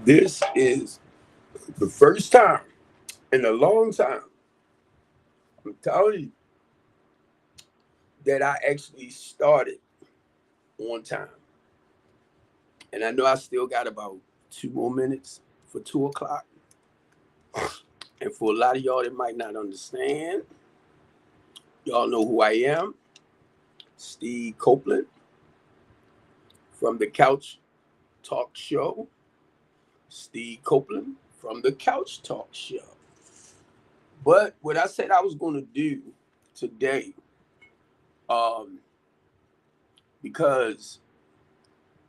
This is the first time in a long time, I'm telling you, that I actually started on time. And I know I still got about 2 more minutes for 2 o'clock. And for a lot of y'all that might not understand, y'all know who I am, Steve Copeland from the Couch Talk Show. Steve Copeland from the Couch Talk Show. But what I said I was going to do today, um, because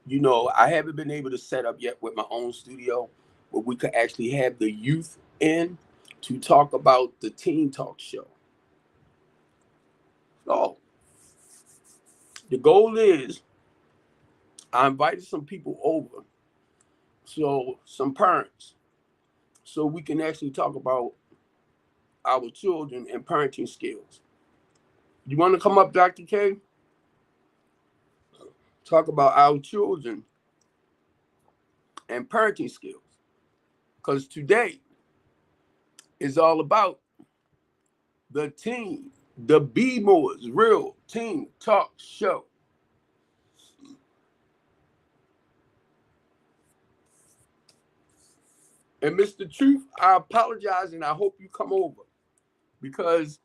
I haven't been able to set up yet with my own studio where we could actually have the youth in to talk about the Teen Talk Show. So the goal is I invited some people over, so some parents, so we can actually talk about our children and parenting skills. You want to come up, Dr. K? Talk about our children and parenting skills. Because today is all about the team, the B More's Real Teen Talk Show. And Mr. Truth, I apologize and I hope you come over because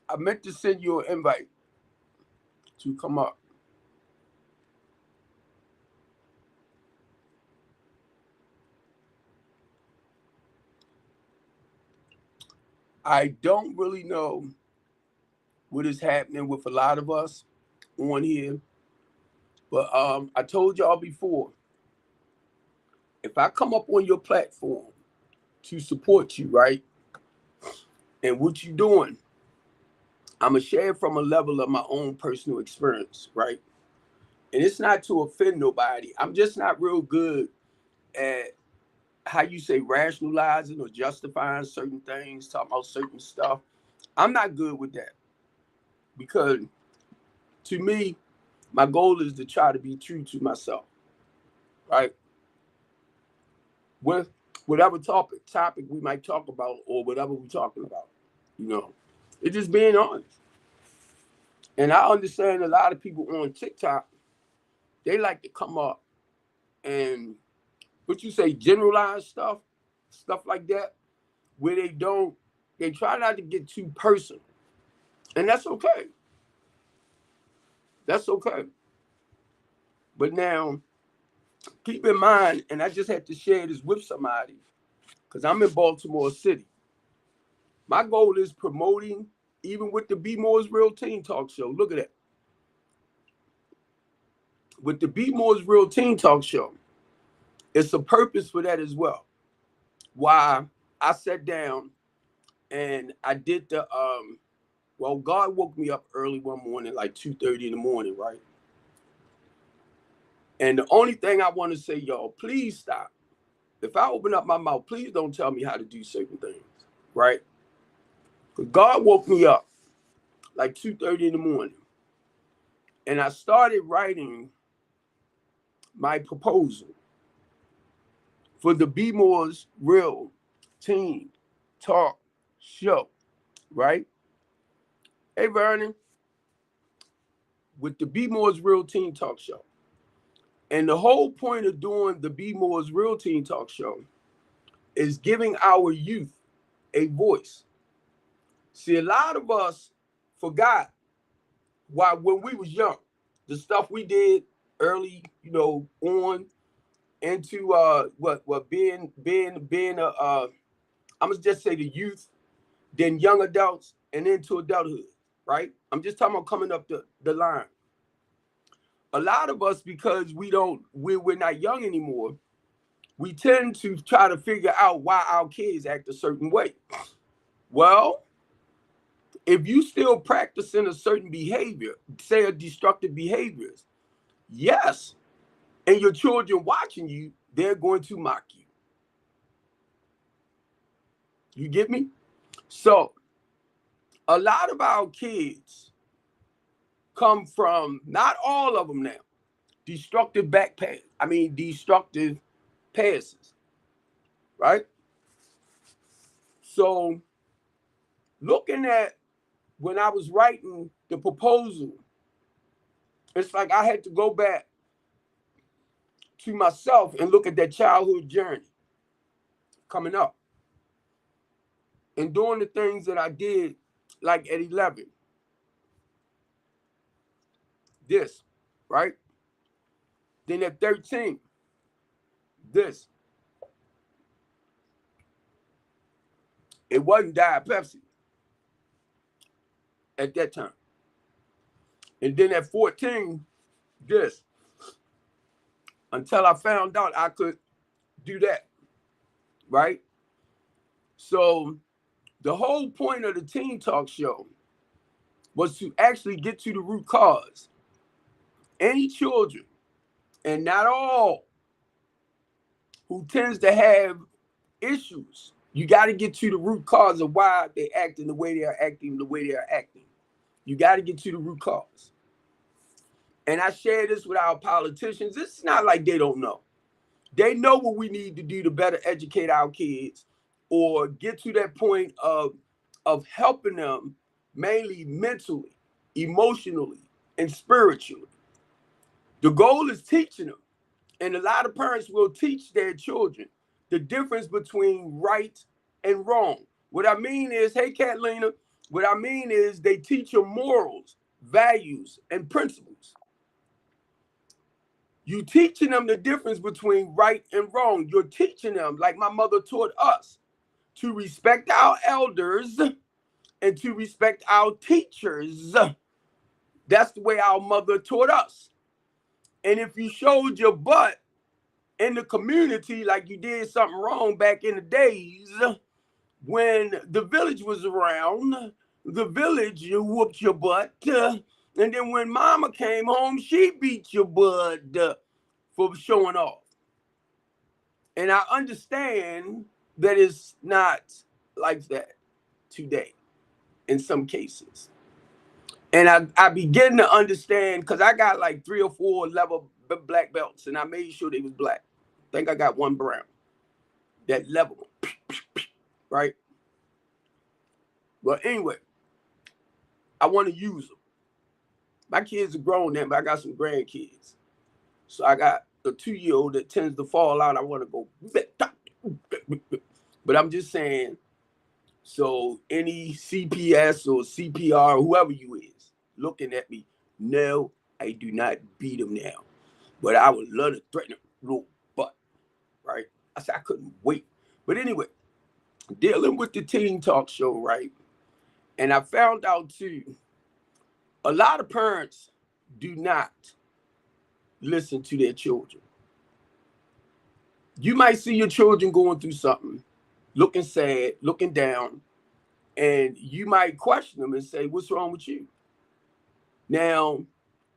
I meant to send you an invite to come up. I don't really know what is happening with a lot of us on here, but I told y'all before, if I come up on your platform to support you, right, and what you doing, I'm going to share from a level of my own personal experience, right? And it's not to offend nobody. I'm just not real good at how you say rationalizing or justifying certain things, talking about certain stuff. I'm not good with that because to me, my goal is to try to be true to myself, right? With whatever topic we might talk about or whatever we're talking about, you know, it's just being honest. And I understand a lot of people on TikTok, they like to come up and what you say, generalize stuff like that, where they try not to get too personal. And that's okay. That's okay. But now, keep in mind, and I just had to share this with somebody, because I'm in Baltimore City. My goal is promoting, even with the Be More's Real Teen Talk Show. Look at that. With the Be More's Real Teen Talk Show, it's a purpose for that as well. Why I sat down and I did God woke me up early one morning, like 2:30 in the morning, right? And the only thing I want to say, y'all, please stop. If I open up my mouth, please don't tell me how to do certain things, right? Because God woke me up like 2:30 in the morning. And I started writing my proposal for the Be More's Real Teen Talk Show, right? Hey, Vernon, with the Be More's Real Teen Talk Show. And the whole point of doing the Be More's Real Teen Talk Show is giving our youth a voice. See, a lot of us forgot why when we was young, the stuff we did early, on into what being I'm gonna just say the youth, then young adults, and into adulthood, right? I'm just talking about coming up the line. A lot of us, because we're not young anymore, we tend to try to figure out why our kids act a certain way. Well, if you still practicing a certain behavior, say a destructive behaviors, yes, and your children watching you, they're going to mock you. You get me? So a lot of our kids come from, not all of them now, destructive passes, right? So looking at when I was writing the proposal, it's like I had to go back to myself and look at that childhood journey coming up and doing the things that I did, like at 11, this, right? Then at 13, this. It wasn't Diet Pepsi at that time. And then at 14, this. Until I found out I could do that, right? So the whole point of the Teen Talk Show was to actually get to the root cause. Any children, and not all, who tends to have issues, you got to get to the root cause of why they acting the way they are acting, the way they are acting. You got to get to the root cause. And I share this with our politicians. It's not like they don't know. They know what we need to do to better educate our kids or get to that point of helping them mainly mentally, emotionally, and spiritually. The goal is teaching them. And a lot of parents will teach their children the difference between right and wrong. What I mean is, hey, Catalina, what I mean is they teach them morals, values, and principles. You teaching them the difference between right and wrong. You're teaching them, like my mother taught us, to respect our elders and to respect our teachers. That's the way our mother taught us. And if you showed your butt in the community like you did something wrong back in the days when the village was around, the village, you whooped your butt. And then when mama came home, she beat your butt for showing off. And I understand that it's not like that today in some cases. And I begin to understand because I got like 3 or 4 level black belts and I made sure they was black. I think I got 1 brown. That level, right? But anyway, I want to use them. My kids are grown now, but I got some grandkids. So I got a 2-year-old that tends to fall out. I want to go, but I'm just saying, so any CPS or CPR, whoever you is, looking at me, no, I do not beat them now. But I would love to threaten them, little butt, right? I said I couldn't wait. But anyway, dealing with the Teen Talk Show, right? And I found out too, a lot of parents do not listen to their children. You might see your children going through something, looking sad, looking down, and you might question them and say, what's wrong with you? Now,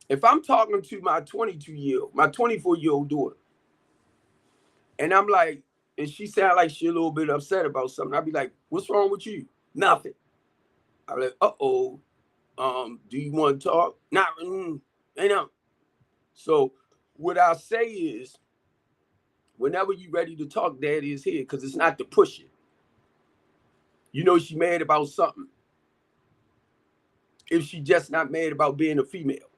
if I'm talking to my 24-year-old daughter, and I'm like, and she sound like she a little bit upset about something, I'll be like, what's wrong with you? Nothing. I'm like, uh-oh, do you want to talk? Not, So what I say is, whenever you're ready to talk, daddy is here, because it's not to push it. You know she mad about something. If she just not mad about being a female.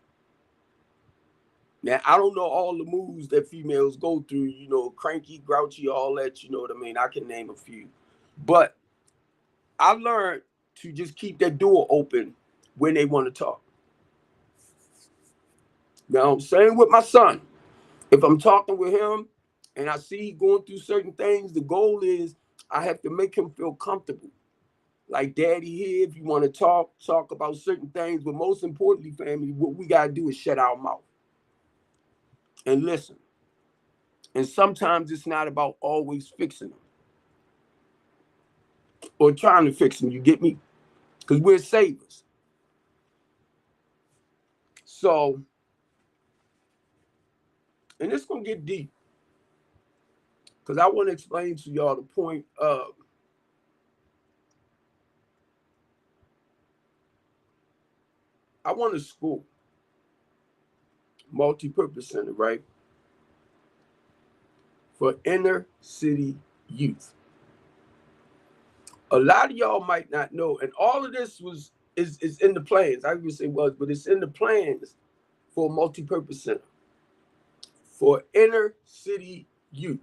Now, I don't know all the moves that females go through, you know, cranky, grouchy, all that, you know what I mean? I can name a few. But I learned to just keep that door open when they want to talk. Now, same with my son. If I'm talking with him and I see he going through certain things, the goal is I have to make him feel comfortable. Like, daddy here, if you want to talk about certain things. But most importantly, family, what we got to do is shut our mouth and listen. And sometimes it's not about always fixing them or trying to fix them. You get me? Because we're savers. So, and it's going to get deep. Because I want to explain to y'all the point of I want a school, multi-purpose center, right? for inner city youth. A lot of y'all might not know, and all of this is in the plans. I would say was, but it's in the plans for a multi-purpose center for inner city youth.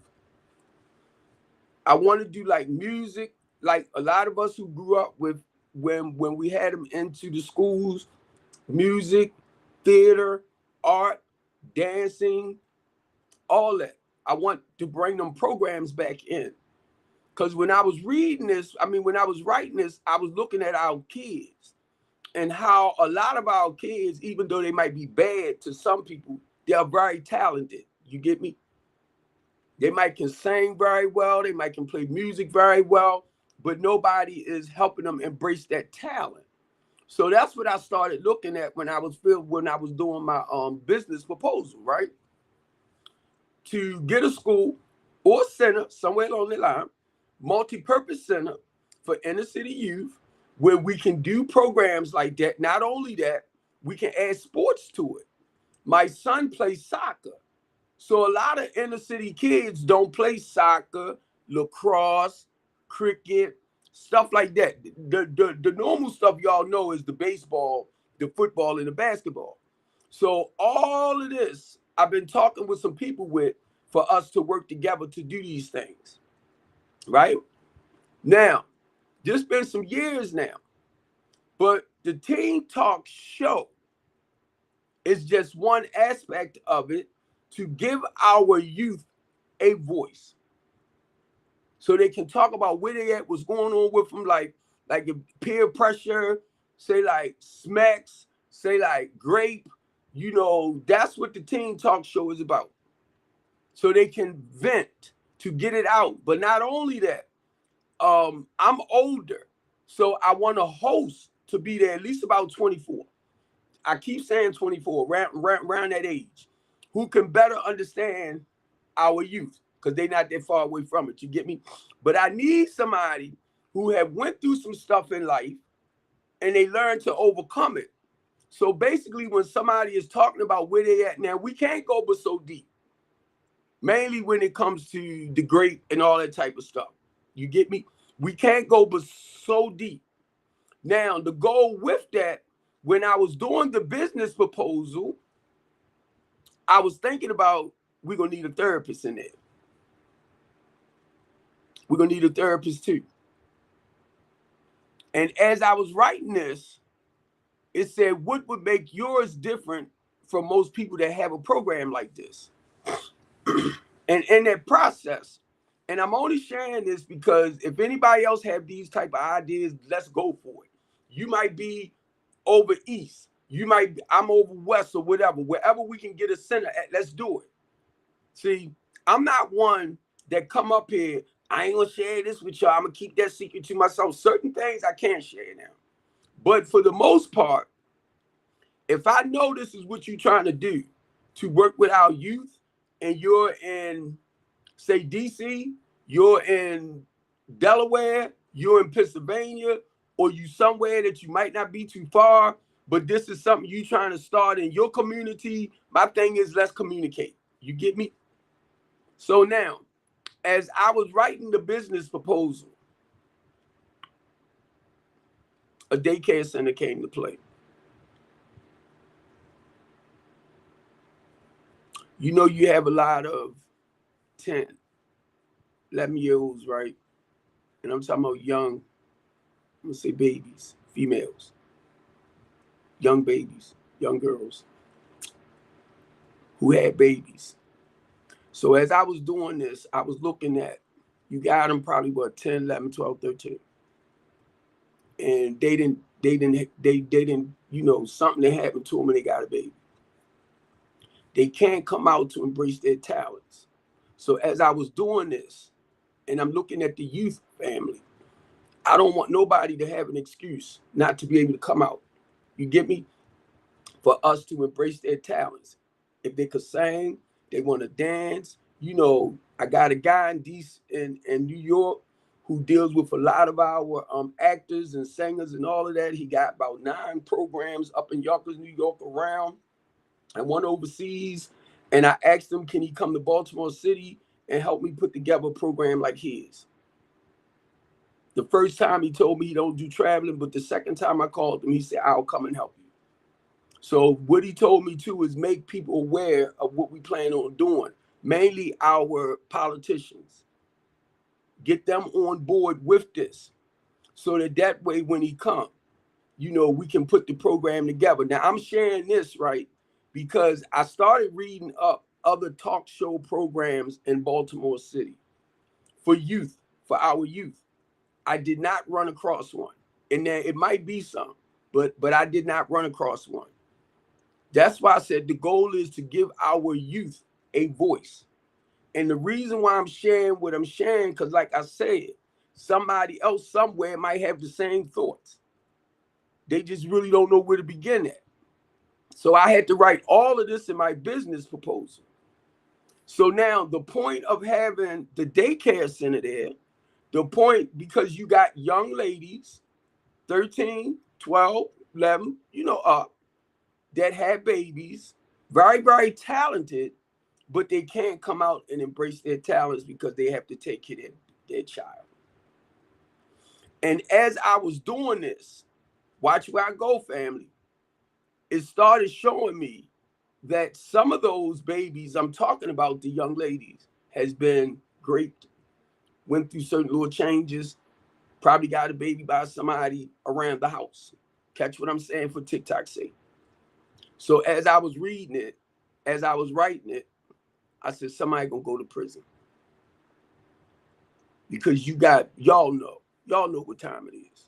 I want to do like music, like a lot of us who grew up with when we had them into the schools, music, theater, art, dancing, all that. I want to bring them programs back in. Because when I was reading this, when I was writing this, I was looking at our kids and how a lot of our kids, even though they might be bad to some people, they are very talented. You get me? They might can sing very well. They might can play music very well, but nobody is helping them embrace that talent. So that's what I started looking at when I was doing my business proposal, right? To get a school or center somewhere along the line, multi-purpose center for inner city youth, where we can do programs like that. Not only that, we can add sports to it. My son plays soccer. So a lot of inner city kids don't play soccer, lacrosse, cricket, stuff like that. The normal stuff y'all know is the baseball, the football, and the basketball. So all of this, I've been talking with some people for us to work together to do these things, right? Now, this been some years now, but the Teen Talk Show is just one aspect of it to give our youth a voice so they can talk about where they at, what's going on with them, like peer pressure, say like smacks, say like grape, that's what the Teen Talk Show is about. So they can vent to get it out. But not only that, I'm older, so I want a host to be there at least about 24. I keep saying 24, around that age, who can better understand our youth, because they're not that far away from it. You get me? But I need somebody who have went through some stuff in life and they learn to overcome it. So basically, when somebody is talking about where they at now, we can't go but so deep. Mainly when it comes to the grape and all that type of stuff. You get me? We can't go but so deep. Now, the goal with that, when I was doing the business proposal, I was thinking about we're going to need a therapist in there. We're going to need a therapist too. And as I was writing this, it said, what would make yours different from most people that have a program like this? And in that process, and I'm only sharing this because if anybody else have these type of ideas, let's go for it. You might be over east. I'm over west or whatever. Wherever we can get a center at, let's do it. See, I'm not one that come up here, I ain't gonna share this with y'all. I'm gonna keep that secret to myself. Certain things I can't share now. But for the most part, if I know this is what you're trying to do, to work with our youth, and you're in, say, DC, you're in Delaware, you're in Pennsylvania, or you somewhere that you might not be too far, but this is something you trying to start in your community, my thing is, let's communicate. You get me? So now, as I was writing the business proposal, a daycare center came to play. You have a lot of 10, 11-year-olds, right? And I'm talking about young, I'm going to say babies, females, young babies, young girls who had babies. So as I was doing this, I was looking at, you got them probably, 10, 11, 12, 13. And they didn't, something that happened to them and they got a baby. They can't come out to embrace their talents. So as I was doing this, and I'm looking at the youth family, I don't want nobody to have an excuse not to be able to come out. You get me? For us to embrace their talents. If they could sing, they want to dance. I got a guy in New York who deals with a lot of our actors and singers and all of that. He got about 9 programs up in Yonkers, New York, around, and one overseas. And I asked him, can he come to Baltimore City and help me put together a program like his. The first time he told me he don't do traveling, but the second time I called him, he said, I'll come and help you. So what he told me to is make people aware of what we plan on doing, mainly our politicians. Get them on board with this so that way when he comes, you know, we can put the program together. Now, I'm sharing this, right, because I started reading up other talk show programs in Baltimore City for youth, for our youth. I did not run across one. And there it might be some, but I did not run across one. That's why I said the goal is to give our youth a voice. And the reason why I'm sharing what I'm sharing, because like I said, somebody else somewhere might have the same thoughts. They just really don't know where to begin at. So I had to write all of this in my business proposal. So now the point of having the daycare center there, the point, because you got young ladies, 13, 12, 11, you know, up, that have babies, very, very talented, but they can't come out and embrace their talents because they have to take care of their child. And as I was doing this, watch where I go, family, it started showing me that some of those babies I'm talking about, the young ladies, has been great, went through certain little changes, probably got a baby by somebody around the house. Catch what I'm saying for TikTok's sake. So as I was reading it, as I was writing it, I said, somebody gonna go to prison. Because y'all know what time it is.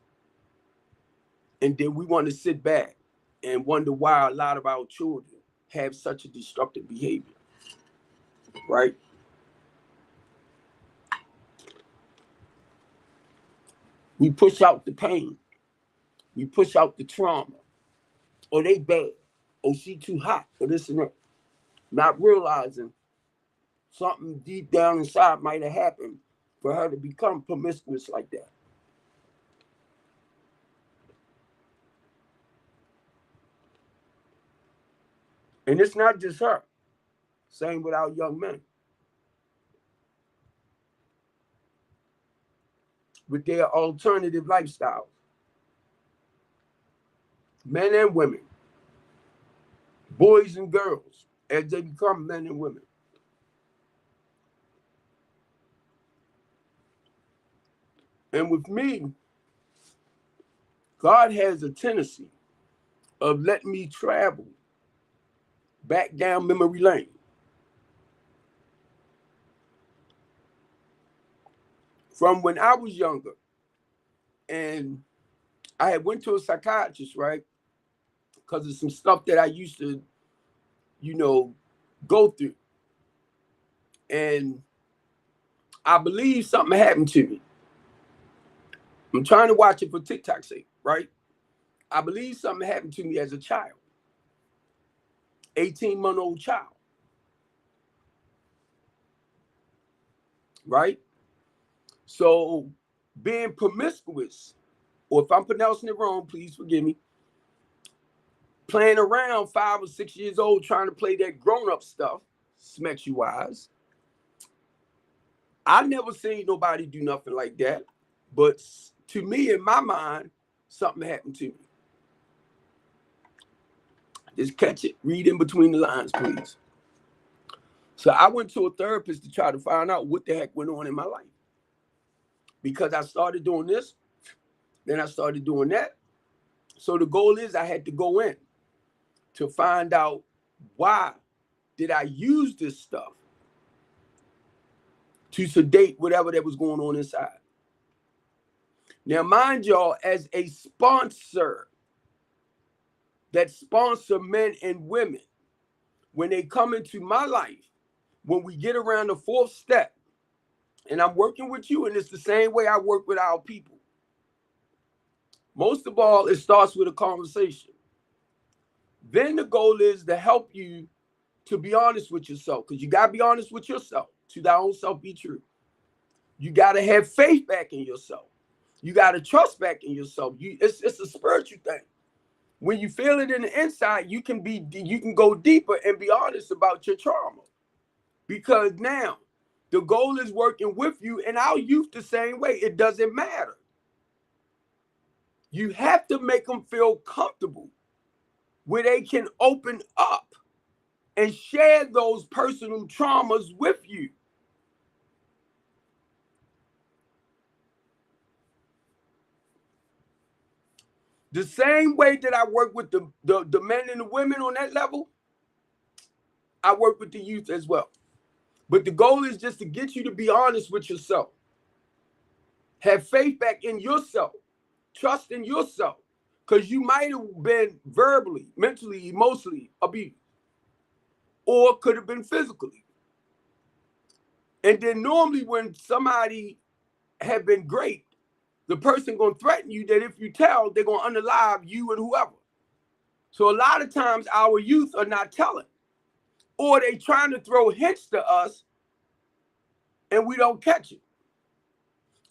And then we want to sit back and wonder why a lot of our children have such a destructive behavior, right? We push out the pain. We push out the trauma. Or they bad. Or she too hot. Or this and that. Not realizing something deep down inside might have happened for her to become promiscuous like that. And it's not just her. Same with our young men. With their alternative lifestyles. Men and women. Boys and girls. As they become men and women. And with me, God has a tendency of letting me travel back down memory lane. From when I was younger, and I had went to a psychiatrist, right? Because of some stuff that I used to, you know, go through. And I believe something happened to me. I'm trying to watch it for TikTok's sake, right? I believe something happened to me as a child. 18-month-old child. Right? So being promiscuous, or if I'm pronouncing it wrong, please forgive me, playing around 5 or 6 years old, trying to play that grown-up stuff, smacks you wise. I never seen nobody do nothing like that. But to me, in my mind, something happened to me. Just catch it. Read in between the lines, please. So I went to a therapist to try to find out what the heck went on in my life. Because I started doing this, then I started doing that. So the goal is I had to go in to find out why did I use this stuff to sedate whatever that was going on inside. Now, mind y'all, as a sponsor that sponsor men and women, when they come into my life, when we get around the fourth step, and I'm working with you, and it's the same way I work with our people. Most of all, it starts with a conversation. Then the goal is to help you to be honest with yourself, because you got to be honest with yourself. To thy own self be true. You got to have faith back in yourself. You got to trust back in yourself. It's a spiritual thing. When you feel it in the inside, you can go deeper and be honest about your trauma. Because now The goal is working with you, and our youth the same way. It doesn't matter. You have to make them feel comfortable where they can open up and share those personal traumas with you. The same way that I work with the men and the women on that level, I work with the youth as well. But the goal is just to get you to be honest with yourself. Have faith back in yourself. Trust in yourself. Because you might have been verbally, mentally, emotionally abused. Or could have been physically. And then normally when somebody have been great, the person going to threaten you that if you tell, they're going to unalive you and whoever. So a lot of times our youth are not telling. Or they trying to throw hints to us and we don't catch it.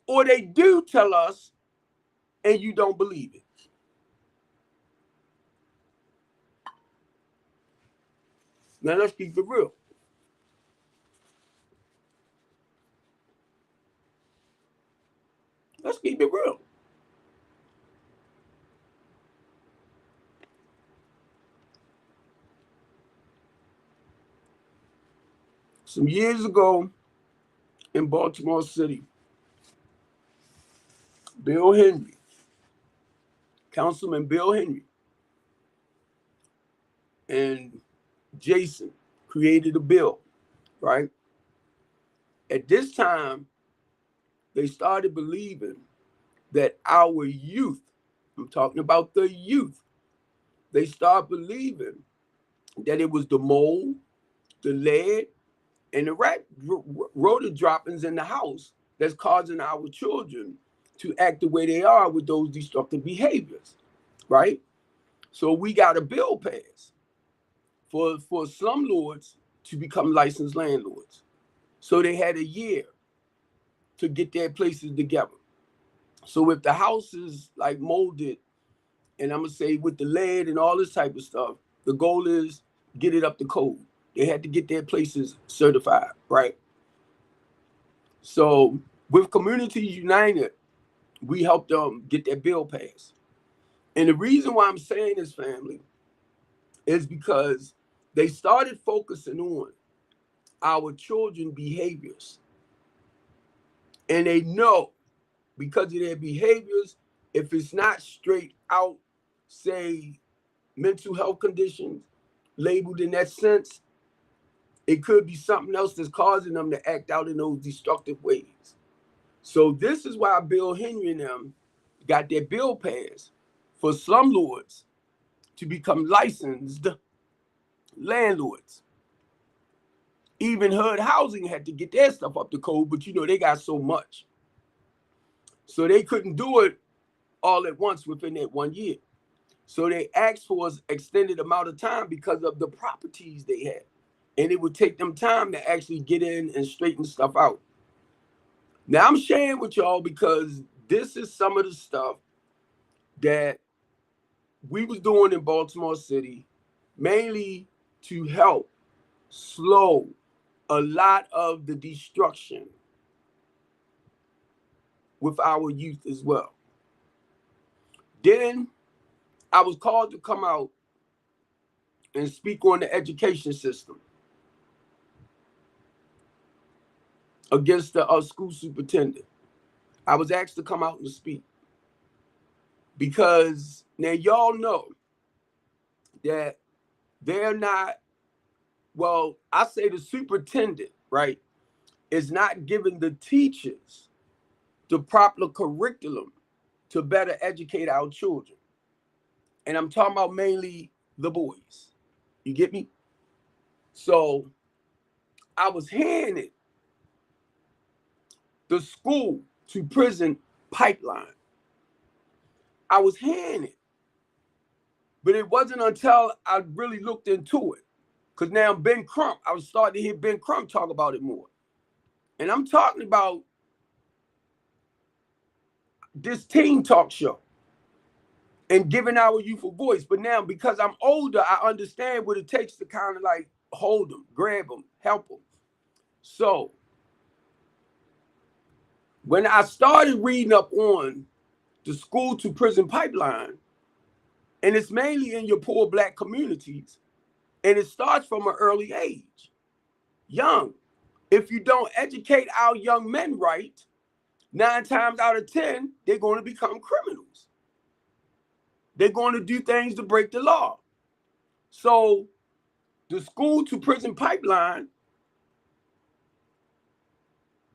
Or they do tell us and you don't believe it. Now let's keep it real. Let's keep it real. Some years ago in Baltimore City, Bill Henry, Councilman Bill Henry, and Jason created a bill, right? At this time, they started believing that our youth, I'm talking about the youth, they start believing that it was the mold, the lead, and the rotor droppings in the house that's causing our children to act the way they are with those destructive behaviors, right? So we got a bill passed for slumlords to become licensed landlords. So they had a year to get their places together. So if the house is like molded, and I'm gonna say with the lead and all this type of stuff, the goal is get it up to code. They had to get their places certified, right? So with Communities United, we helped them get that bill passed. And the reason why I'm saying this, family, is because they started focusing on our children's behaviors. And they know because of their behaviors, if it's not straight out, say, mental health conditions labeled in that sense, it could be something else that's causing them to act out in those destructive ways. So this is why Bill Henry and them got their bill passed for slumlords to become licensed landlords. Even HUD Housing had to get their stuff up to code, but you know, they got so much. So they couldn't do it all at once within that 1 year. So they asked for an extended amount of time because of the properties they had. And it would take them time to actually get in and straighten stuff out. Now I'm sharing with y'all because this is some of the stuff that we was doing in Baltimore City, mainly to help slow a lot of the destruction with our youth as well. Then I was called to come out and speak on the education system against the school superintendent. I was asked to come out and speak because now y'all know that they're not, well, I say the superintendent, right, is not giving the teachers the proper curriculum to better educate our children. And I'm talking about mainly the boys. You get me? So I was handed the school to prison pipeline. I was handed. But it wasn't until I really looked into it. Because now Ben Crump, I was starting to hear Ben Crump talk about it more. And I'm talking about this teen talk show and giving our youth a voice. But now, because I'm older, I understand what it takes to kind of like hold them, grab them, help them. So When I started reading up on the school to prison pipeline, and it's mainly in your poor Black communities, and it starts from an early age, young. If you don't educate our young men right, 9 times out of 10, they're going to become criminals. They're going to do things to break the law. So the school to prison pipeline,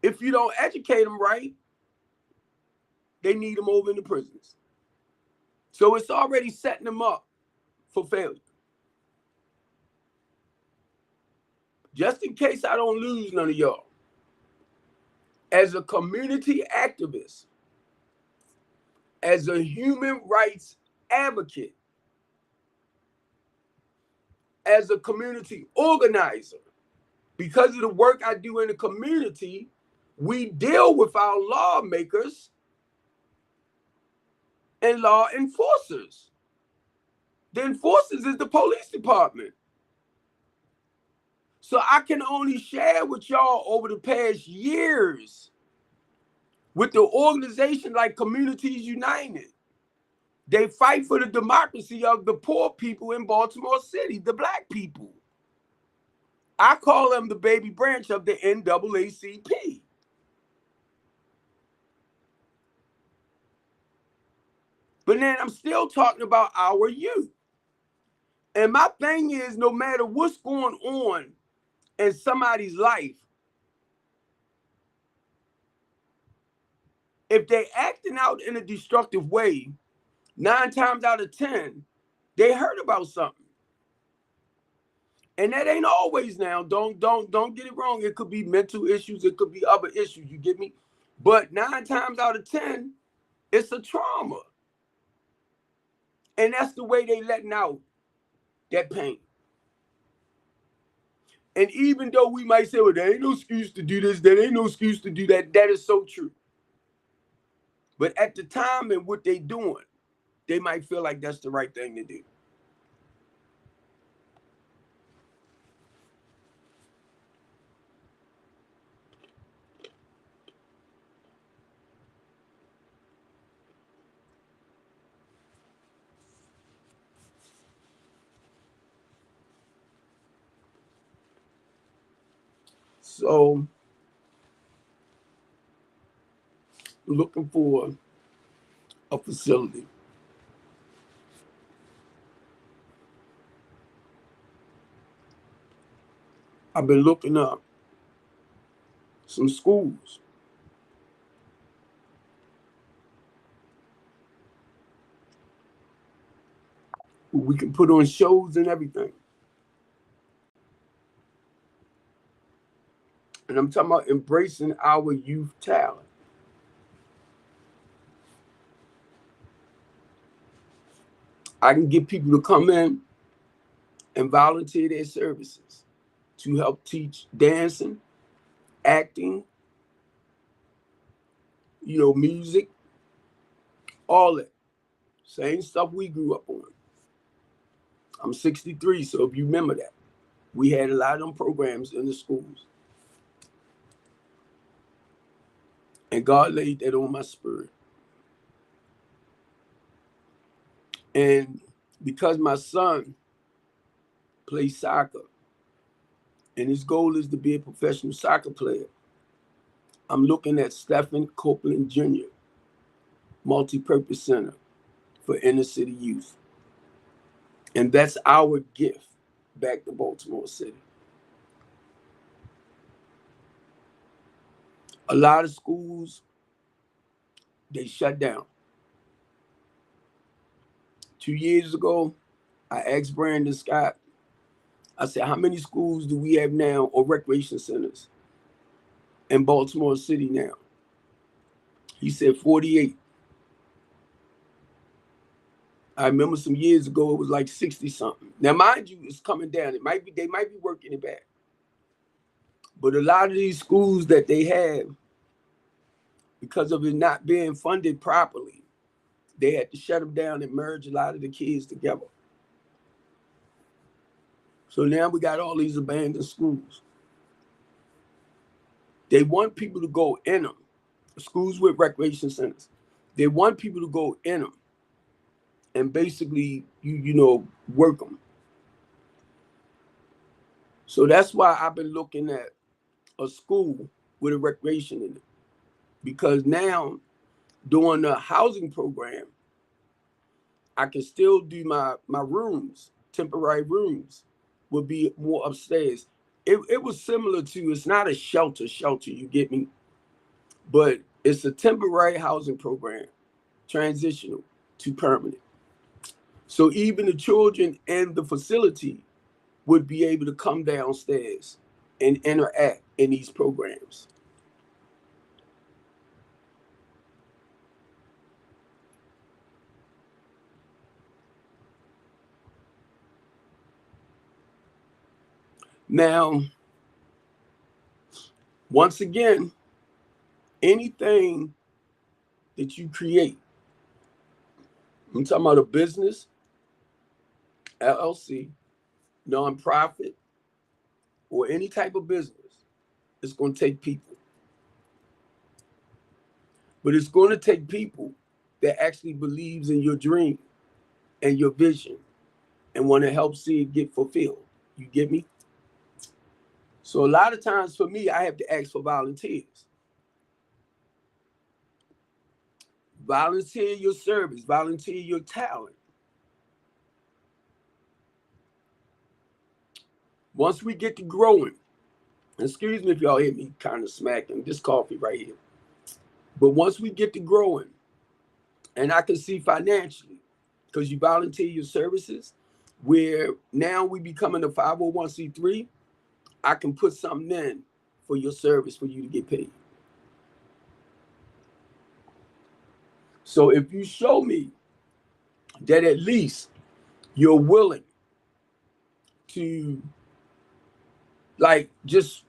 if you don't educate them right, they need them over in the prisons. So it's already setting them up for failure. Just in case I don't lose none of y'all, as a community activist, as a human rights advocate, as a community organizer, because of the work I do in the community, we deal with our lawmakers and law enforcers. The enforcers is the police department. So I can only share with y'all over the past years with the organization like Communities United. They fight for the democracy of the poor people in Baltimore City, the Black people. I call them the baby branch of the NAACP. But then I'm still talking about our youth. And my thing is, no matter what's going on in somebody's life, if they acting out in a destructive way, 9 times out of 10, they heard about something. And that ain't always now. Don't get it wrong. It could be mental issues. It could be other issues. You get me? But 9 times out of 10, it's a trauma. And that's the way they letting out that pain. And even though we might say, well, there ain't no excuse to do this, there ain't no excuse to do that, that is so true. But at the time and what they doing, they might feel like that's the right thing to do. So, looking for a facility. I've been looking up some schools. We can put on shows and everything. And I'm talking about embracing our youth talent. I can get people to come in and volunteer their services to help teach dancing, acting, music, all that. Same stuff we grew up on. I'm 63, so if you remember that, we had a lot of them programs in the schools. And God laid that on my spirit. And because my son plays soccer, and his goal is to be a professional soccer player, I'm looking at Stephen Copeland Jr. Multi-Purpose Center for inner city youth. And that's our gift back to Baltimore City. A lot of schools, they shut down. 2 years ago, I asked Brandon Scott, I said, how many schools do we have now or recreation centers in Baltimore City now? He said 48. I remember some years ago, it was like 60 something. Now, mind you, it's coming down. They might be working it back. But a lot of these schools that they have, because of it not being funded properly, they had to shut them down and merge a lot of the kids together. So now we got all these abandoned schools. They want people to go in them. schools with recreation centers. They want people to go in them and basically, work them. So that's why I've been looking at a school with a recreation in it. Because now, during the housing program, I can still do my rooms, temporary rooms, would be more upstairs. It was similar to, it's not a shelter, you get me? But it's a temporary housing program, transitional to permanent. So even the children in the facility would be able to come downstairs and interact in these programs. Now, once again, anything that you create, I'm talking about a business, LLC, nonprofit, or any type of business, it's going to take people. But it's going to take people that actually believes in your dream and your vision and want to help see it get fulfilled. You get me? So a lot of times for me, I have to ask for volunteers. Volunteer your service, volunteer your talent. Once we get to growing, excuse me if y'all hear me kind of smacking this coffee right here. But once we get to growing, and I can see financially, because you volunteer your services, where now we becoming a 501c3, I can put something in for your service for you to get paid. So if you show me that at least you're willing to, like, just,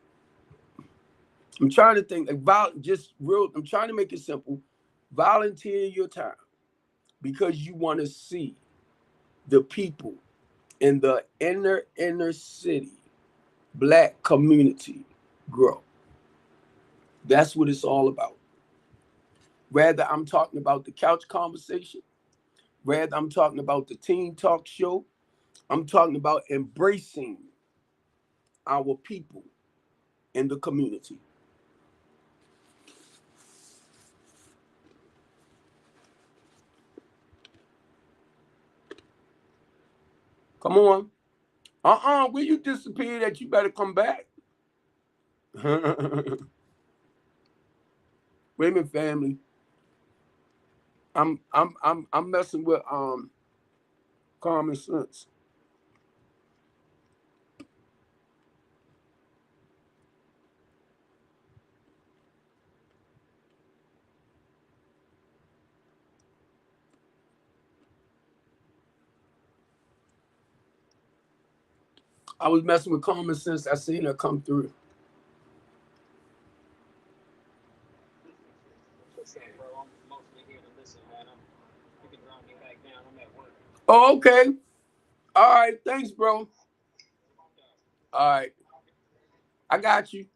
I'm trying to think, like, just real, I'm trying to make it simple. Volunteer your time because you want to see the people in the inner city Black community grow. That's what it's all about. Whether I'm talking about the couch conversation, whether I'm talking about the teen talk show, I'm talking about embracing our people in the community. Come on. Where you disappear that you better come back? Wait a minute, family. I'm messing with common sense. I was messing with common sense. I seen her come through. Oh, okay. All right. Thanks, bro. All right. I got you.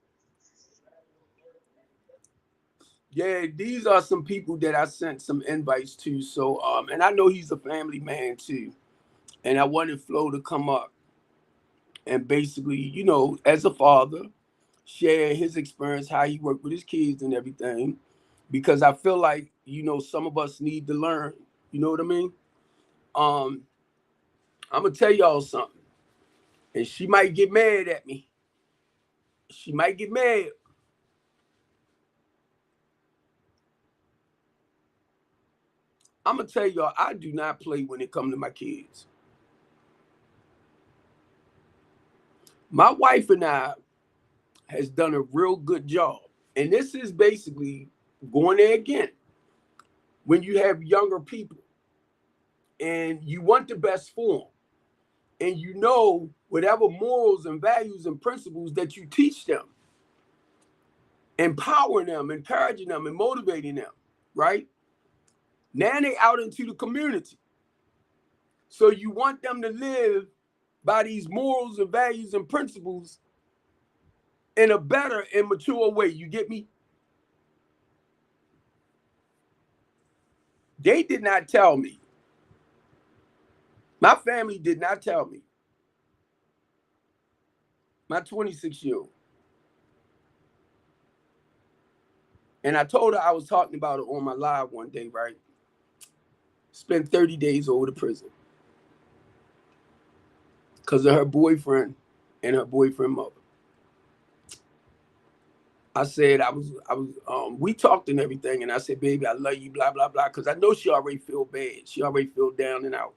Yeah, these are some people that I sent some invites to. So, and I know he's a family man too. And I wanted Flo to come up and basically, as a father, share his experience, how he worked with his kids and everything. Because I feel like, some of us need to learn. You know what I mean? Um, I'm gonna tell y'all something. And she might get mad at me. She might get mad. I'm gonna tell y'all, I do not play when it comes to my kids. My wife and I has done a real good job. And this is basically going there again. When you have younger people and you want the best for them, and whatever morals and values and principles that you teach them, empowering them, encouraging them, and motivating them, right? Now they out into the community. So you want them to live by these morals and values and principles in a better and mature way. You get me? They did not tell me. My family did not tell me. My 26-year-old. And I told her I was talking about it on my live one day, right? Spent 30 days over to prison because of her boyfriend and her boyfriend mother. I said, we talked and everything, and I said, baby, I love you, blah, blah, blah, because I know she already feel bad. She already feel down and out.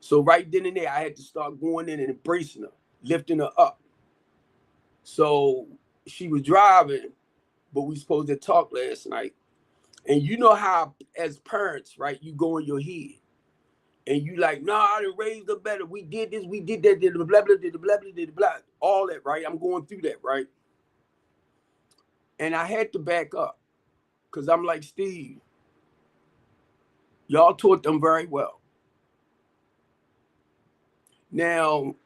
So right then and there, I had to start going in and embracing her, lifting her up. So she was driving, but we supposed to talk last night. And you know how, as parents, right, you go in your head. And you like, no, I done raised her better. We did this, we did that, did blah, blah, did blah, blah, did blah, all that, right? I'm going through that, right? And I had to back up because I'm like, Steve, y'all taught them very well. Now,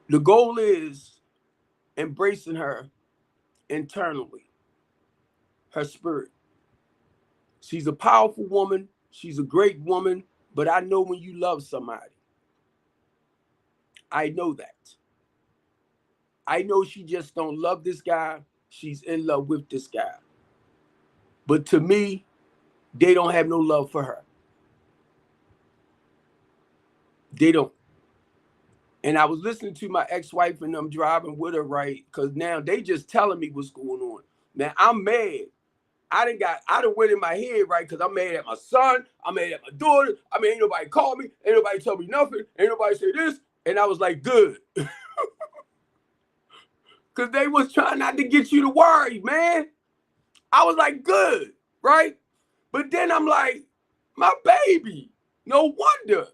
the goal is embracing her internally, her spirit. She's a powerful woman. She's a great woman. But I know when you love somebody. I know that. I know she just don't love this guy. She's in love with this guy. But to me, they don't have no love for her. They don't. And I was listening to my ex-wife and them driving with her, right? Because now they just telling me what's going on. Now, I'm mad. I done went in my head, right? Because I'm mad at my son. I'm mad at my daughter. I mean, ain't nobody called me. Ain't nobody tell me nothing. Ain't nobody say this. And I was like, good. Because they was trying not to get you to worry, man. I was like, good, right? But then I'm like, my baby. No wonder.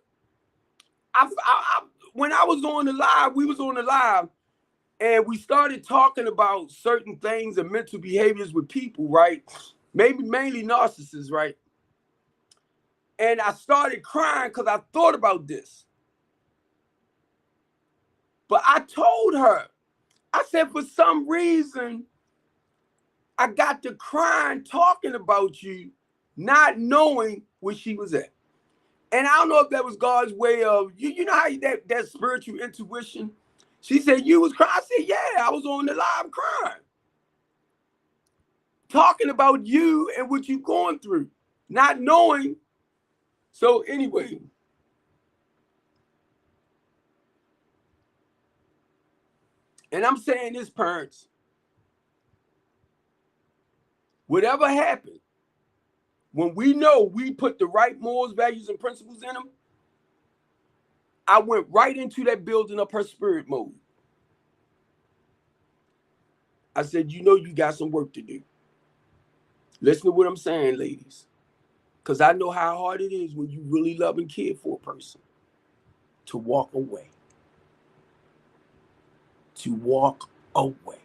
When I was on the live, we was on the live, and we started talking about certain things and mental behaviors with people, right? Maybe mainly narcissists, right? And I started crying because I thought about this. But I told her, I said, for some reason, I got to crying talking about you, not knowing where she was at. And I don't know if that was God's way of, you know how that spiritual intuition. She said, you was crying. I said, yeah, I was on the live crying. Talking about you and what you going through, not knowing. So anyway, and I'm saying this, parents, whatever happened, when we know we put the right morals, values, and principles in them, I went right into that building up her spirit mode. I said, you know, you got some work to do. Listen to what I'm saying, ladies. Because I know how hard it is when you really love and care for a person to walk away. To walk away.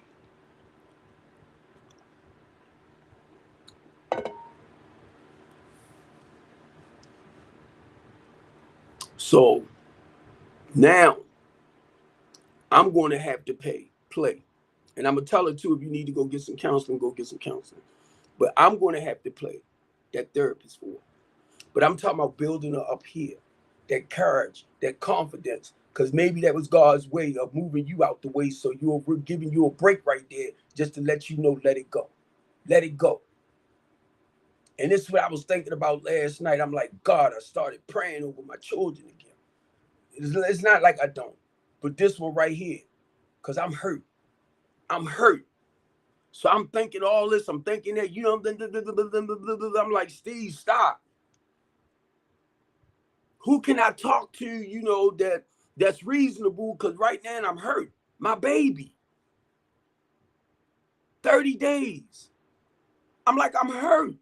So now I'm going to have to play. And I'm going to tell her too, if you need to go get some counseling, go get some counseling. But I'm going to have to play that therapist for her. But I'm talking about building her up here. That courage, that confidence. Because maybe that was God's way of moving you out the way. So we're giving you a break right there just to let you know, let it go. Let it go. And this is what I was thinking about last night. I'm like, God, I started praying over my children again. It's not like I don't. But this one right here, because I'm hurt. I'm hurt. So I'm thinking all this. I'm thinking that, you know, I'm like, Steve, stop. Who can I talk to, you know, that's reasonable? Because right now I'm hurt. My baby. 30 days. I'm like, I'm hurt.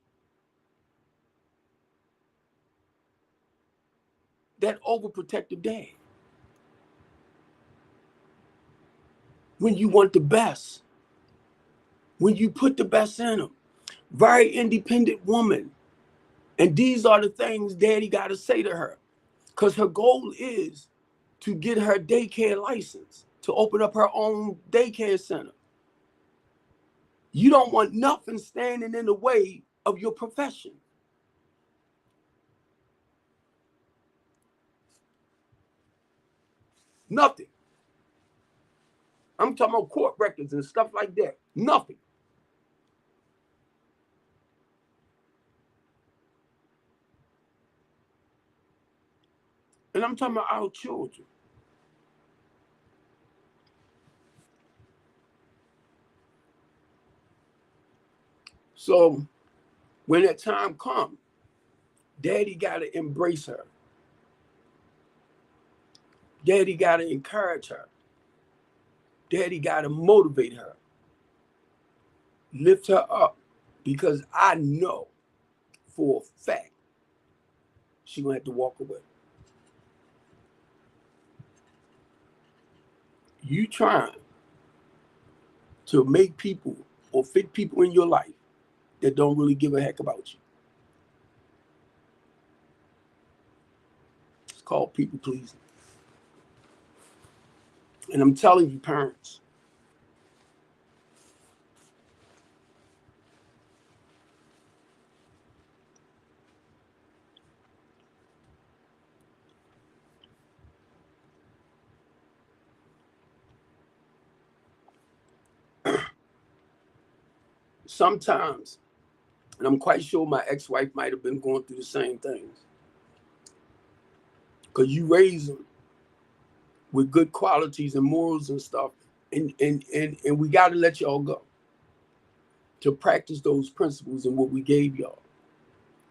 That overprotective dad. When you want the best. When you put the best in them. Very independent woman. And these are the things daddy got to say to her. Because her goal is to get her daycare license, to open up her own daycare center. You don't want nothing standing in the way of your profession. Nothing. I'm talking about court records and stuff like that. Nothing. And I'm talking about our children. So when that time comes, Daddy got to embrace her. Daddy got to encourage her. Daddy got to motivate her. Lift her up. Because I know for a fact she's going to have to walk away. You trying to make people or fit people in your life that don't really give a heck about you. It's called people pleasing. And I'm telling you, parents, sometimes, and I'm quite sure my ex-wife might have been going through the same things, because you raise them with good qualities and morals and stuff, and we got to let y'all go to practice those principles and what we gave y'all,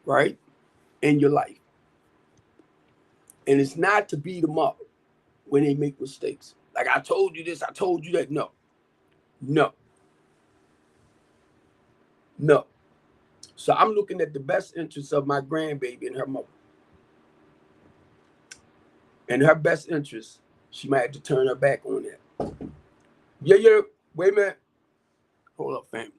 right, in your life. And it's not to beat them up when they make mistakes. Like, I told you this, I told you that. No. So I'm looking at the best interests of my grandbaby and her mother. And her best interest, she might have to turn her back on that. Yeah. Wait a minute. Hold up, family.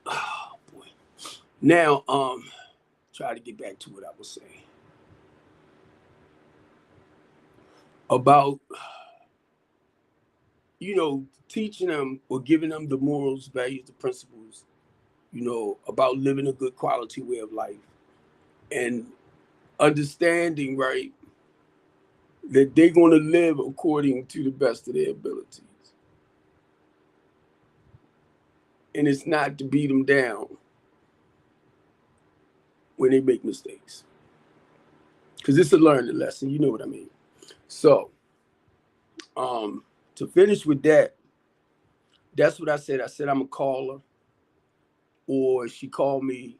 Oh boy. Now, try to get back to what I was saying about, teaching them or giving them the morals, values, the principles, about living a good quality way of life and understanding, right, that they're going to live according to the best of their abilities. And it's not to beat them down when they make mistakes. Because it's a learning lesson, you know what I mean? So, to finish with that, that's what I said. I said I'm going to call her, or she called me.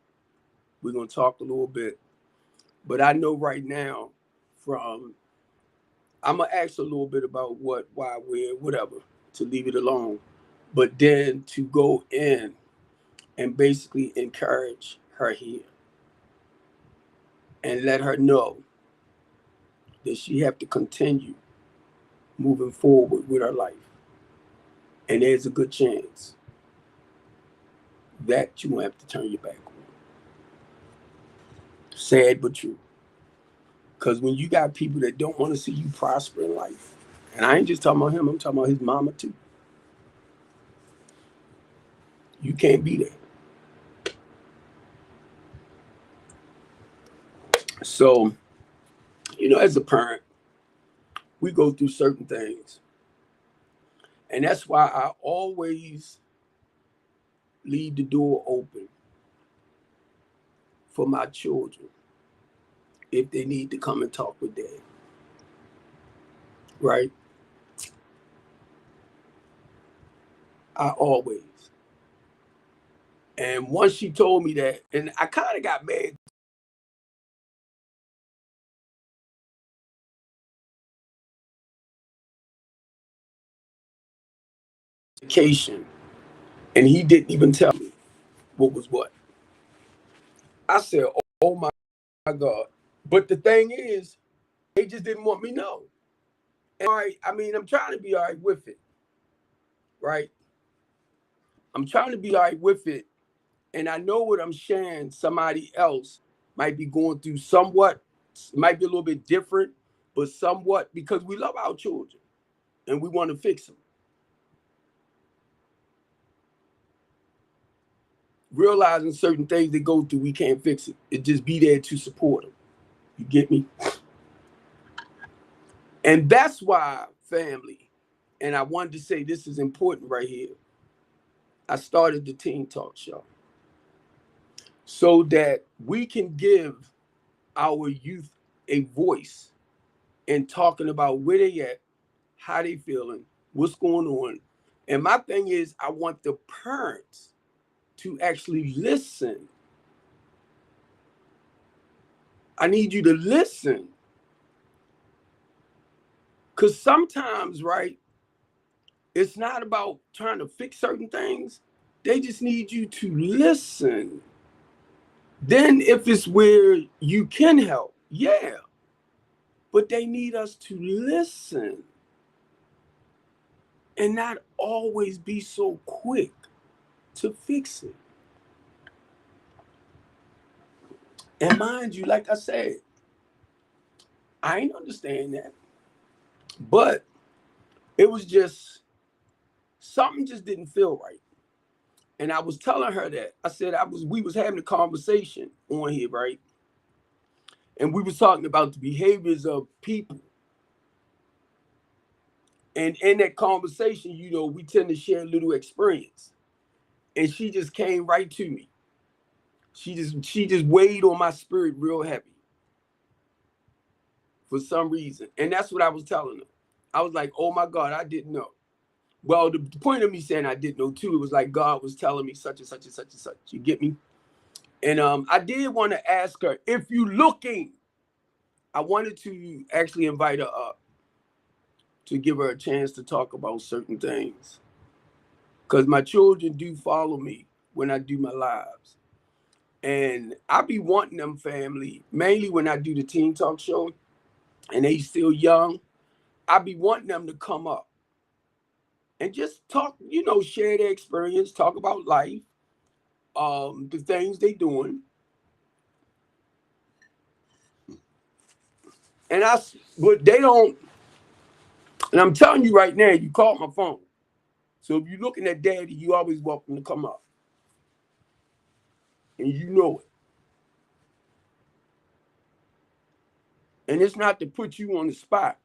We're going to talk a little bit. But I know right now I'm going to ask her a little bit about what, why, where, whatever, to leave it alone. But then to go in and basically encourage her here and let her know that she have to continue moving forward with her life. And there's a good chance that you won't have to turn your back on. Sad but true. Because when you got people that don't want to see you prosper in life, and I ain't just talking about him, I'm talking about his mama too. You can't be there. So, as a parent, we go through certain things. And that's why I always leave the door open for my children if they need to come and talk with dad. Right? I always. And once she told me that, and I kind of got mad. Vacation, and he didn't even tell me what was what. I said, "Oh my God!" But the thing is, they just didn't want me to know. And all right, I mean, I'm trying to be all right with it, right? I'm trying to be all right with it, and I know what I'm sharing. Somebody else might be going through somewhat, might be a little bit different, but somewhat because we love our children and we want to fix them. Realizing certain things they go through, we can't fix it. It just be there to support them. You get me? And that's why, family, and I wanted to say this is important right here. I started the Teen Talk Show so that we can give our youth a voice in talking about where they at, how they feeling, what's going on. And my thing is, I want the parents to actually listen. I need you to listen. Because sometimes, right, it's not about trying to fix certain things. They just need you to listen. Then, if it's where you can help, yeah, but they need us to listen and not always be so quick to fix it. And mind you, like I said, I ain't understand that, but it was just something just didn't feel right. And I was telling her that. I said we was having a conversation on here, right? And we was talking about the behaviors of people. And in that conversation, we tend to share a little experience. And she just came right to me. She just weighed on my spirit real heavy for some reason. And that's what I was telling her. I was like, oh my God, I didn't know. Well, the point of me saying I didn't know too, it was like God was telling me such and such and such and such. You get me? And I did want to ask her, if you looking, I wanted to actually invite her up to give her a chance to talk about certain things. Because my children do follow me when I do my lives. And I be wanting them family, mainly when I do the Teen Talk Show and they still young, I be wanting them to come up and just talk, share their experience, talk about life, the things they doing. And but they don't, and I'm telling you right now, you called my phone. So if you're looking at daddy, you always welcome to come up. And you know it. And it's not to put you on the spot.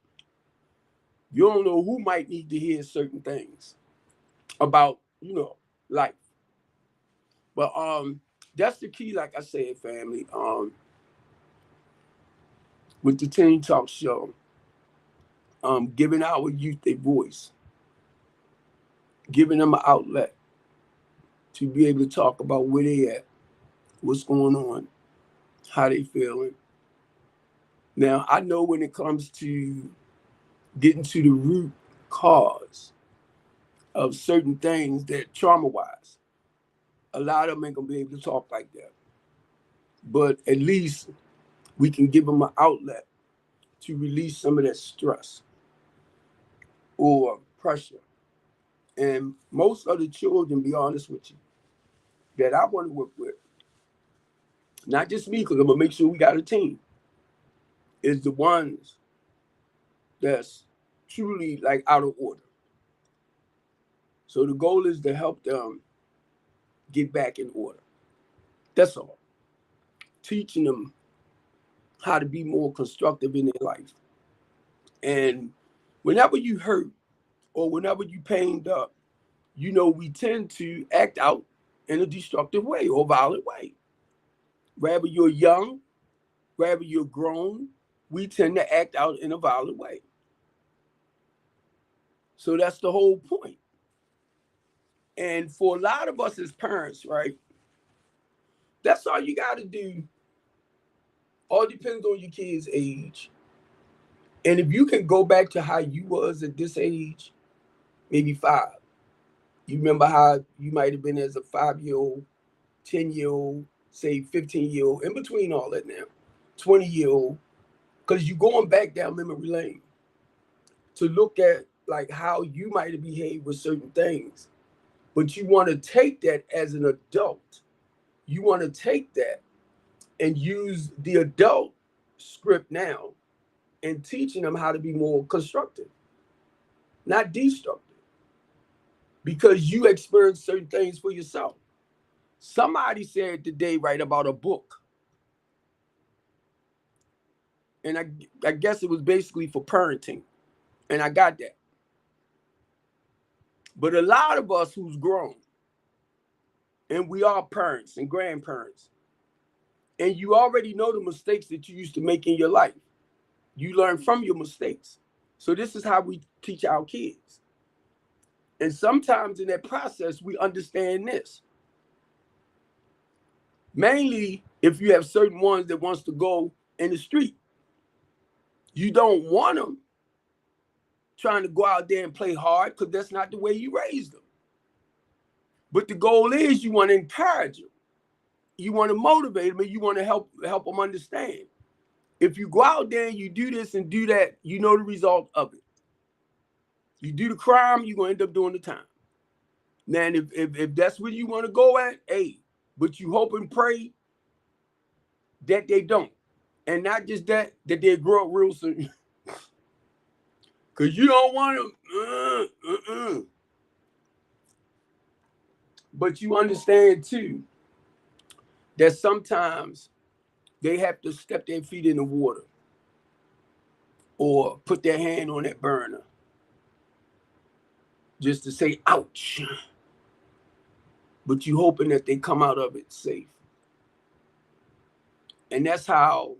You don't know who might need to hear certain things about, life. But that's the key, like I said, family. With the Teen Talk Show, giving our youth a voice, giving them an outlet to be able to talk about where they at, what's going on, how they feeling. Now, I know when it comes to getting to the root cause of certain things that trauma-wise, a lot of them ain't gonna be able to talk like that. But at least we can give them an outlet to release some of that stress or pressure. And most of the children, be honest with you, that I want to work with, not just me, because I'm gonna make sure we got a team, is the ones that's truly like out of order. So the goal is to help them get back in order. That's all. Teaching them how to be more constructive in their life. And whenever you hurt or whenever you pained up, we tend to act out in a destructive way or violent way. Whether you're young, whether you're grown, we tend to act out in a violent way. So that's the whole point. And for a lot of us as parents, right, that's all you got to do. All depends on your kid's age. And if you can go back to how you was at this age, maybe 5, you remember how you might have been as a 5-year-old, 10-year-old, say 15-year-old, in between all that now, 20-year-old, because you're going back down memory lane to look at like how you might have behaved with certain things. But you want to take that as an adult. You want to take that and use the adult script now and teaching them how to be more constructive, not destructive, because you experience certain things for yourself. Somebody said today, right, about a book. And I guess it was basically for parenting. And I got that. But a lot of us who's grown, and we are parents and grandparents, and you already know the mistakes that you used to make in your life. You learn from your mistakes. So this is how we teach our kids. And sometimes in that process, we understand this. Mainly if you have certain ones that wants to go in the street. You don't want them trying to go out there and play hard because that's not the way you raised them. But the goal is you want to encourage them. You want to motivate them, and you want to help them understand. If you go out there and you do this and do that, you know the result of it. You do the crime, you're going to end up doing the time. Now, if that's where you want to go at, hey, but you hope and pray that they don't. And not just that they grow up real soon. Because you don't want them. But you understand, too, that sometimes they have to step their feet in the water or put their hand on that burner just to say, ouch. But you hoping that they come out of it safe. And that's how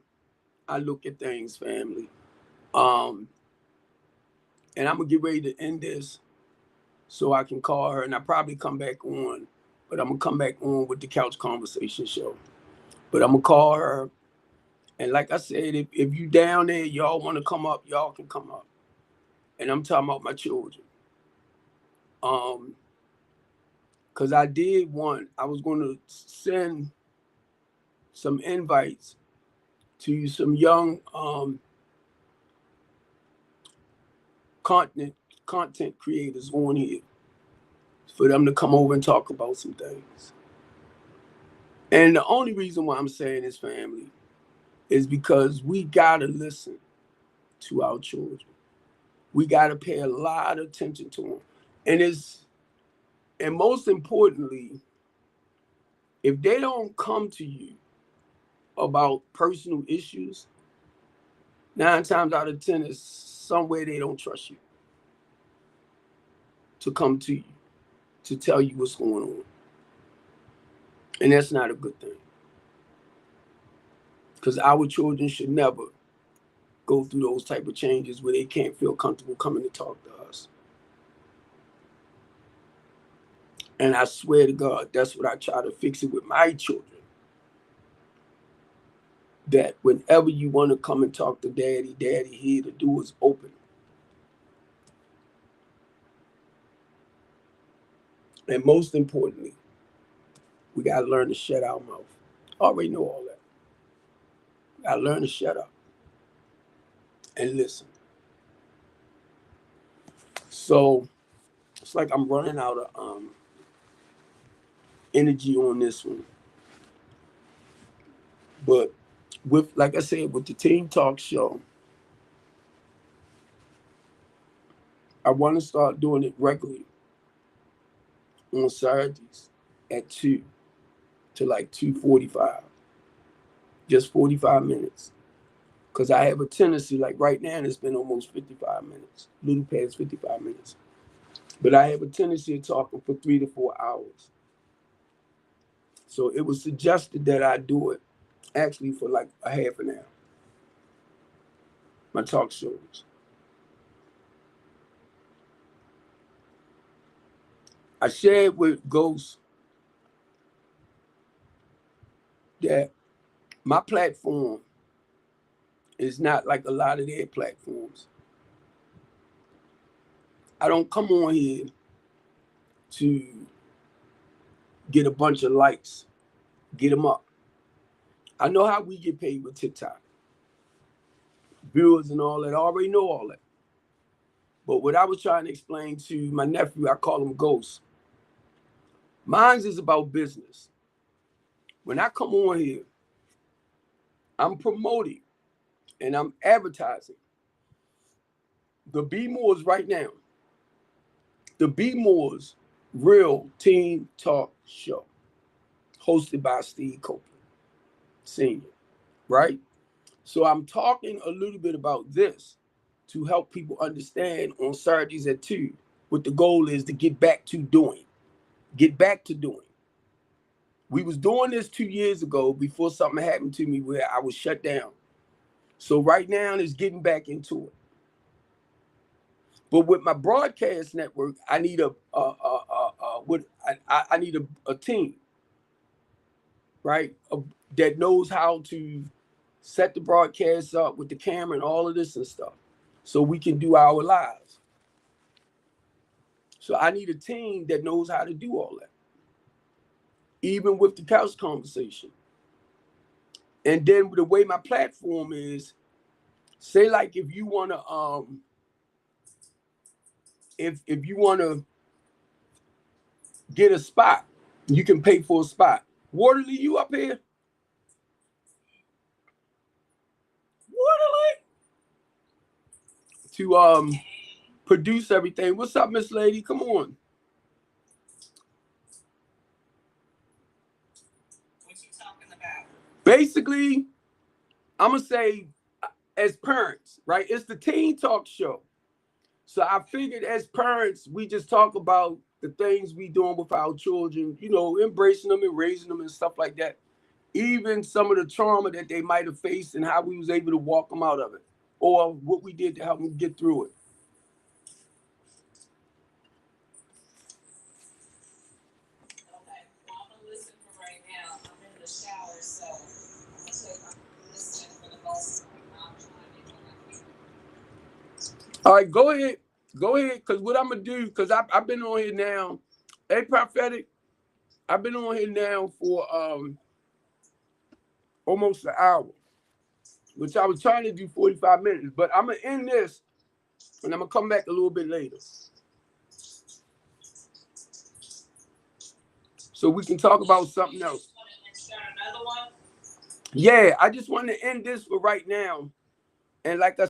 I look at things, family. And I'm going to get ready to end this so I can call her. And I probably come back on, but I'm going to come back on with the Couch Conversation show. But I'm going to call her. And like I said, if you down there, y'all want to come up, y'all can come up. And I'm talking about my children. Because I was going to send some invites to some young content creators on here for them to come over and talk about some things. And the only reason why I'm saying this, family, is because we got to listen to our children. We got to pay a lot of attention to them. And most importantly, if they don't come to you about personal issues, 9 times out of 10 is somewhere they don't trust you to come to you, to tell you what's going on. And that's not a good thing. Because our children should never go through those type of changes where they can't feel comfortable coming to talk to us. And I swear to God, that's what I try to fix it with my children. That whenever you want to come and talk to daddy here, the door is open. And most importantly, we got to learn to shut our mouth. I already know all that. We got to learn to shut up and listen. So it's like I'm running out of energy on this one. But with, like I said, with the Teen Talk Show, I want to start doing it regularly on Saturdays at 2 to like 2:45, just 45 minutes. Because I have a tendency, like right now, it's been almost 55 minutes, little past 55 minutes. But I have a tendency of talking for 3 to 4 hours. So it was suggested that I do it actually for like a half an hour, my talk shows. I shared with Ghost that my platform is not like a lot of their platforms. I don't come on here to get a bunch of likes, get them up. I know how we get paid with TikTok. Viewers and all that, I already know all that. But what I was trying to explain to my nephew, I call him Ghost. Mine is about business. When I come on here, I'm promoting and I'm advertising the B Moores right now. The B Moores Real Teen Talk Show, hosted by Steve Copeland Sr., right? So I'm talking a little bit about this to help people understand on Saturdays at 2 what the goal is to get back to doing. Get back to doing. We was doing this 2 years ago before something happened to me where I was shut down. So right now it's getting back into it. But with my broadcast network, I need a team, right? That knows how to set the broadcast up with the camera and all of this and stuff, so we can do our lives. So I need a team that knows how to do all that, even with the couch conversation. And then the way my platform is, say like if you want to if you want to get a spot, you can pay for a spot. Waterly, you up here? Waterly? To produce everything. What's up, Miss Lady? Come on. What you talking about? Basically, I'm gonna say as parents, right? It's the Teen Talk Show. So I figured as parents, we just talk about the things we doing with our children, you know, embracing them and raising them and stuff like that. Even some of the trauma that they might have faced and how we was able to walk them out of it, or what we did to help them get through it. Okay, well, I'm gonna listen for right now. I'm in the shower, so I'm listening for the most part. I'll chime in when I can. All right, go ahead. Go ahead, because what I'm going to do, because I've been on here now. Hey, Prophetic, I've been on here now for almost an hour, which I was trying to do 45 minutes. But I'm going to end this, and I'm going to come back a little bit later, so we can talk about something else. Start another one? Yeah, I just want to end this for right now. And like I